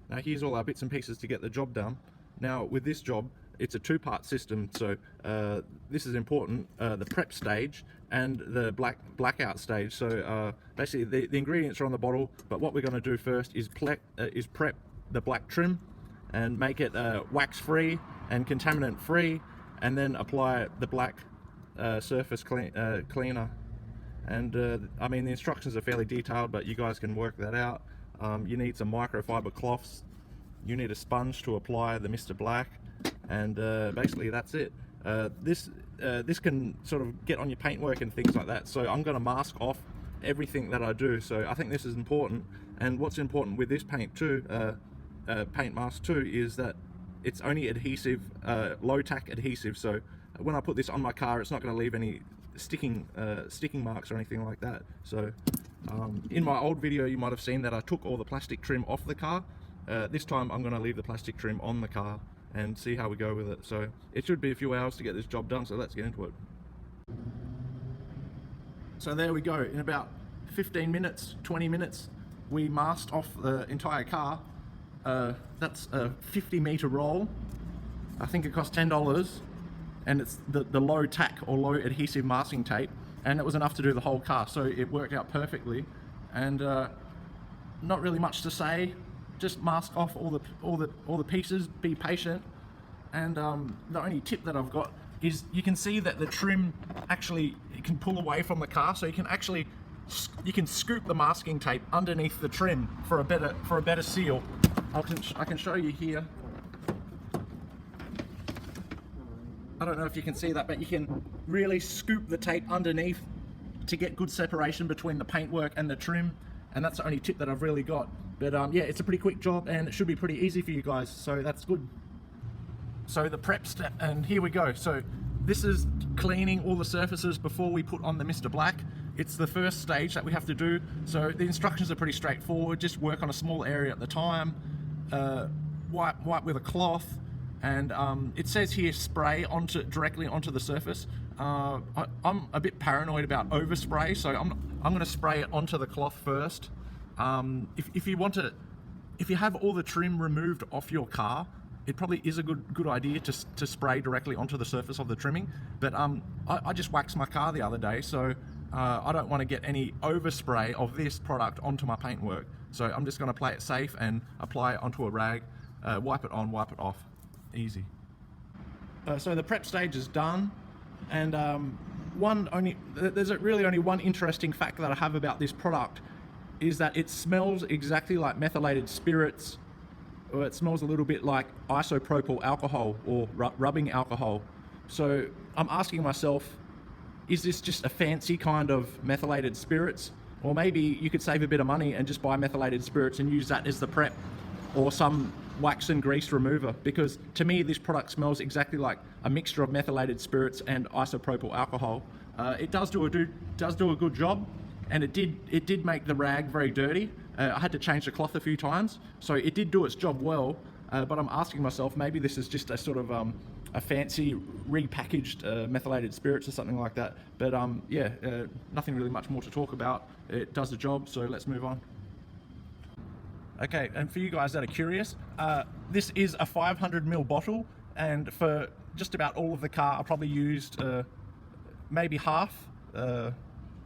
Now here's all our bits and pieces to get the job done. Now with this job, it's a two-part system, so this is important, the prep stage and the blackout stage. So basically the ingredients are on the bottle, but what we're going to do first is prep the black trim and make it wax free and contaminant free, and then apply the black surface cleaner. And I mean, the instructions are fairly detailed, but you guys can work that out. You need some microfiber cloths, you need a sponge to apply the MrBlack, and basically that's it. This can sort of get on your paintwork and things like that, so I'm going to mask off everything that I do. So I think this is important, and what's important with this paint too, paint mask too, is that it's only adhesive, low tack adhesive, so when I put this on my car, it's not going to leave any sticking marks or anything like that. So in my old video you might have seen that I took all the plastic trim off the car. This time I'm going to leave the plastic trim on the car and see how we go with it. So it should be a few hours to get this job done, so let's get into it. So there we go, in about 15 minutes, 20 minutes, we masked off the entire car. That's a 50-meter roll. I think it cost $10, and it's the low tack or low adhesive masking tape, and it was enough to do the whole car, so it worked out perfectly. And not really much to say, just mask off all the pieces, be patient. And the only tip that I've got is you can see that the trim actually, it can pull away from the car, so you can scoop the masking tape underneath the trim for a better seal. I can show you here. I don't know if you can see that, but you can really scoop the tape underneath to get good separation between the paintwork and the trim, and that's the only tip that I've really got. But yeah, it's a pretty quick job and it should be pretty easy for you guys, so that's good. So the prep step, and here we go. So this is cleaning all the surfaces before we put on the MrBlack. It's the first stage that we have to do, so the instructions are pretty straightforward. Just work on a small area at the time, wipe with a cloth, and it says here spray directly onto the surface. I'm a bit paranoid about overspray, so I'm going to spray it onto the cloth first. If you have all the trim removed off your car, it probably is a good idea to spray directly onto the surface of the trimming. But I just waxed my car the other day, so I don't want to get any overspray of this product onto my paintwork. So I'm just going to play it safe and apply it onto a rag, wipe it on, wipe it off, easy. So the prep stage is done, and there's really only one interesting fact that I have about this product, is that it smells exactly like methylated spirits, or it smells a little bit like isopropyl alcohol or rubbing alcohol. So I'm asking myself, is this just a fancy kind of methylated spirits? Or maybe you could save a bit of money and just buy methylated spirits and use that as the prep, or some wax and grease remover, because to me this product smells exactly like a mixture of methylated spirits and isopropyl alcohol. It does do a good job, and it did make the rag very dirty. I had to change the cloth a few times, so it did do its job well. But I'm asking myself, maybe this is just a sort of a fancy repackaged methylated spirits or something like that. But yeah, nothing really much more to talk about. It does the job, so let's move on. Okay, and for you guys that are curious, this is a 500ml bottle, and for just about all of the car I probably used maybe half,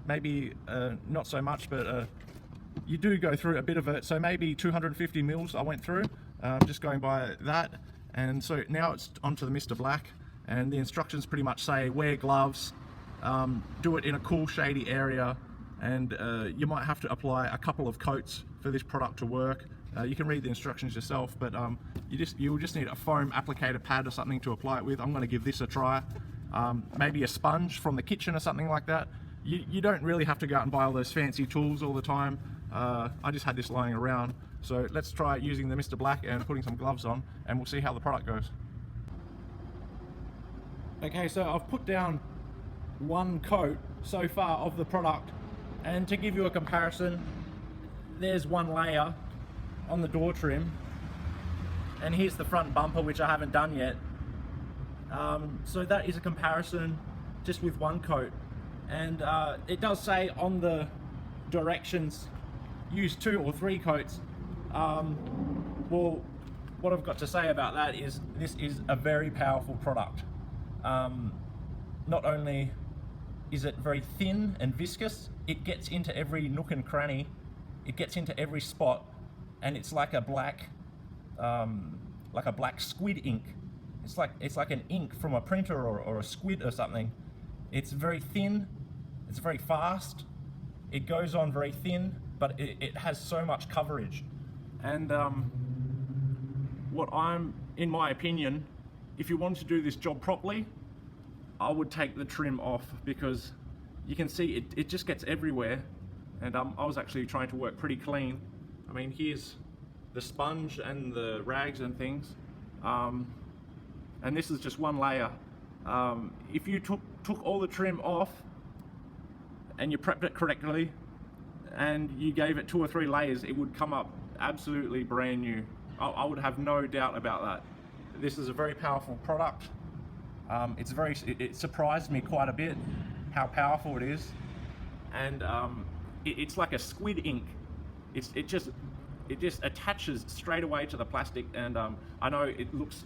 maybe not so much, but you do go through a bit of it, so maybe 250 mils I went through, just going by that. And so now it's onto the MrBlack, and the instructions pretty much say wear gloves, do it in a cool shady area, and you might have to apply a couple of coats for this product to work. You can read the instructions yourself, but you'll just need a foam applicator pad or something to apply it with. I'm going to give this a try. Maybe a sponge from the kitchen or something like that. You don't really have to go out and buy all those fancy tools all the time. I just had this lying around, so let's try using the MrBlack and putting some gloves on, and we'll see how the product goes. Okay, so I've put down one coat so far of the product, and to give you a comparison, there's one layer on the door trim, and here's the front bumper, which I haven't done yet. So that is a comparison just with one coat, and it does say on the directions use 2 or 3 coats. Well, what I've got to say about that is this is a very powerful product. Not only is it very thin and viscous, it gets into every nook and cranny, it gets into every spot, and it's like a black squid ink. It's like an ink from a printer or a squid or something. It's very thin, it's very fast, it goes on very thin, but it has so much coverage. And in my opinion, if you want to do this job properly, I would take the trim off, because you can see it just gets everywhere. And I was actually trying to work pretty clean. I mean, here's the sponge and the rags and things. And this is just one layer. If you took all the trim off and you prepped it correctly and you gave it 2 or 3 layers, it would come up absolutely brand new. I would have no doubt about that. This is a very powerful product. It surprised me quite a bit how powerful it is, and it's like a squid ink. It just attaches straight away to the plastic, and I know it looks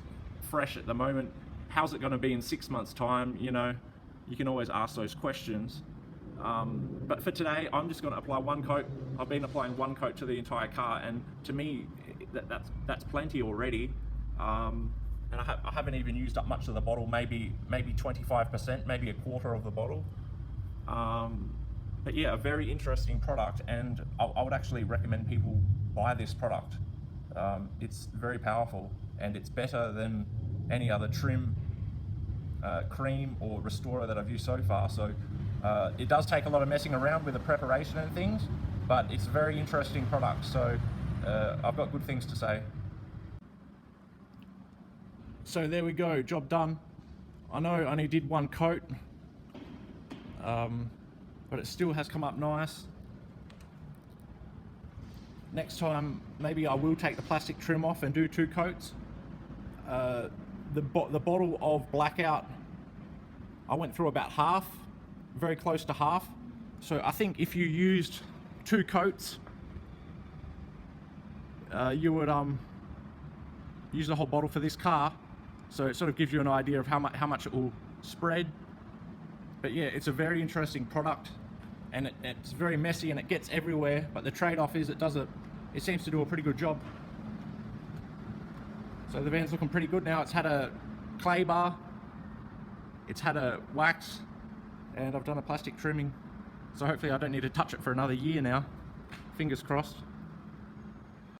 fresh at the moment. How's it going to be in 6 months' time? You know, you can always ask those questions. But for today, I'm just going to apply 1 coat. I've been applying 1 coat to the entire car, and to me, that's plenty already. And I haven't even used up much of the bottle, maybe 25%, maybe a quarter of the bottle. But yeah, a very interesting product, and I would actually recommend people buy this product. It's very powerful, and it's better than any other trim, cream or restorer that I've used so far. So it does take a lot of messing around with the preparation and things, but it's a very interesting product. So I've got good things to say. So there we go, job done. I know I only did 1 coat, but it still has come up nice. Next time, maybe I will take the plastic trim off and do 2 coats. The bottle of Blackout, I went through about half, very close to half. So I think if you used 2 coats, you would use the whole bottle for this car. So it sort of gives you an idea of how much it will spread. But yeah, it's a very interesting product, and it's very messy and it gets everywhere. But the trade-off is it seems to do a pretty good job. So the van's looking pretty good now. It's had a clay bar, it's had a wax, and I've done a plastic trimming. So hopefully I don't need to touch it for another year now. Fingers crossed.